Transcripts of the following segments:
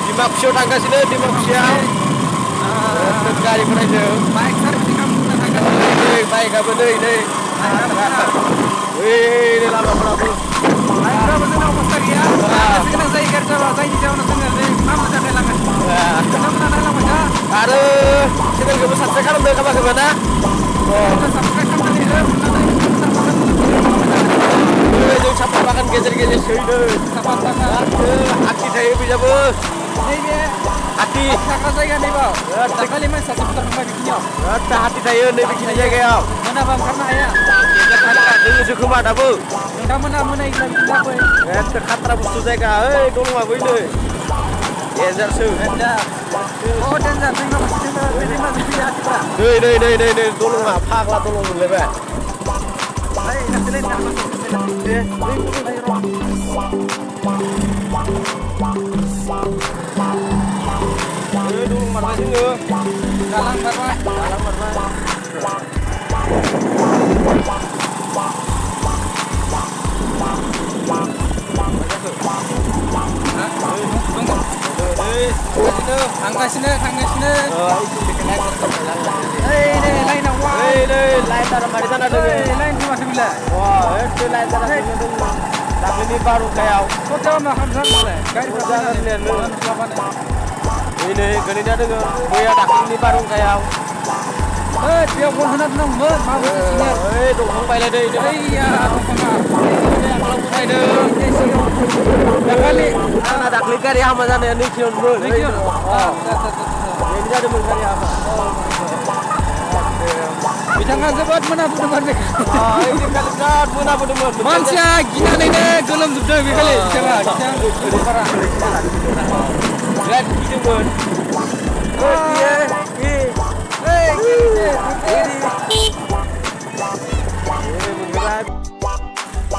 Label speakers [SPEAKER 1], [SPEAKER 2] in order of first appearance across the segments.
[SPEAKER 1] Dimaksud थांगासिनो दिमाकुसियाव गारि फरायदों बाइक बाइकआबो नै नै नै लामाफोराबो बाइकफ्राबो जोंना अबस्था गैया गोनां जायो गारि जाबा जायनि जाहोनाव जोङो मा मोजां नायलांगासिनो नोंथांमोना नायलांबाय दा आरो चेनेलखौबो साबस्क्राइब खालामदो खालामाखैबा ना साबस्क्राइब खालामनानै जों सापात बागान गेजेर गेजेर सोहैदों सापात बागान हाथि थायो बिजाबो नैबे हाथि थाग्रा जायगा नैबाव दाखालि मानसि सासे बुथारखांबाय बिखिनियाव हाथि थायो नैबेखिनि जायगायाव मोनाबा ओंखारनो हाया जोङो खोमा दाबो नोंथांमोना मोनायोब्ला बिदि जाबाय एखे खाट्रा बुस्थु जायगा ओइ दलङा बैनो डेन्जारसो डेन्जार डेन्जार दैमा मोनसे बे दैमाजों फैयो हाथिफ्रा नै दलङा फाग्ला दलं मोनलायबाय Marmai जोङो galang marmai थांगासिनो लाइनाव वा लाइन तारा मारै जाना दङ लाइन माथो बिलाय वा एसे लाइन तारा दङ दाख्लैनि बारहुंखायाव ससेयाव मा खालामनांगौलाय गारिफोरा जानानै नै गोलैना दोङो मैया दाख्लैनि बारहुंखायाव बेयाव बन होना दोननांगौमोन माबोरै सिनियर ओइ दंफां बायलायदों ओइया दंफाङा आगोलाव बायदों दाखालि आंना दाख्लै गारि हामा जानाया 2 किल'मोन बेनो जादोंमोन गारि हामा बिथाङा जोबोद मोनाबोदोंमोन बेखालि बिराद मोनाबोदोंमोन मानसिया गिनानैनो गोलोमजोबदों बेखालि बिथाङा बिराद गिदोंमोन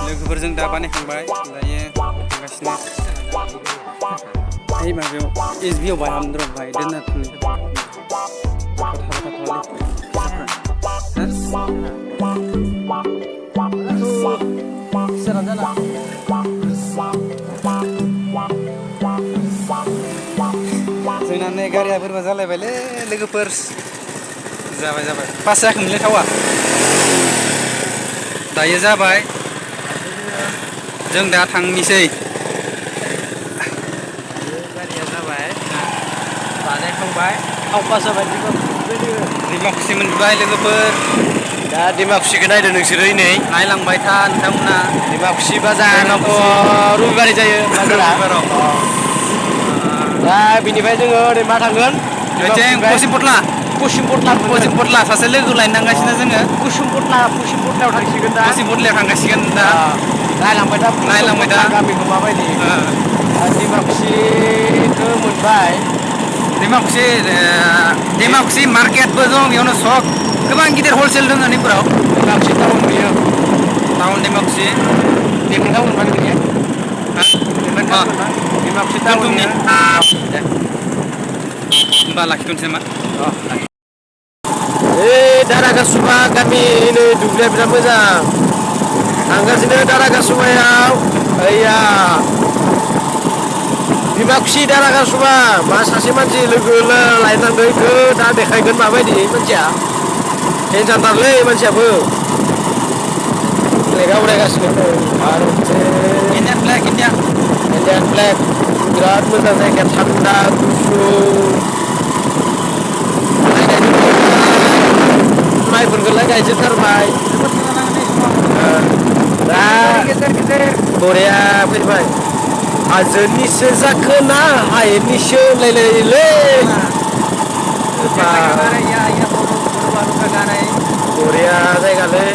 [SPEAKER 1] लोगोफोरजों दा बानायखांबाय दायो थांगासिनो ओइ माबायाव SB आव बायहामदों भाई दोनना थांनो जोंना नै गारिया बोरैबा जालायबायलै लोगोफोर जाबाय पास जायाखैमोनलै थावा दायो जाबाय जों दा थांनिसै गारिया जाबाय बानायखांबाय थाव पास जाबाय दिमाकुसि मोनबाय लोगोफोर दा दिमाकुसिखौ नायदो नोंसोरो नै नायलांबाय था नोंथांमोना दिमाकुसि बाजार रबिबारै जायो बाजाराव दा बिनिफ्राय जोङो ओरै मा थांगोन पश्चिम पटला सासे लोगो लायनांगासिनो जोङो पश्चिम पटलायाव थांसिगोन दा पश्चिम पटलायाव थांगासिगोन दा नायलांबाय दा गामिखौ माबायदि दिमाकुसिखौ मोनबाय दिमाकुसि मार्केटबो दं बेयावनो सक गोबां गिदिर हलसेल दङ नैफोराव दिमाकुसि टाउन नुयो टाउन दिमाकुसि बेंटलाव मोनबाय नोंनिया दिमाकुसि टाउननि होमबा लाखिथ'नोसै नामा दारागासुमा गामि नै दुब्लिया बिराद मोजां थांगासिनो दारागासुमायाव ओइया दिमाकुसि दारागासुमा मा सासे मानसि लोगो लायनांगौ इखौ दा देखायगोन माबायदि मानसिया टेनसनथारलै मानसियाबो फ्लेगा उरायगासिनो आरो इन्डियान फ्लेग बिराद मोजां जायगाया थान्दा गुसु माइफोरखौलाय गायजोबथारबाय दा बरिया फैबाय हाजोनिसो जाखो ना हायेननिसो होनलायलायोलै बरिया जायगालै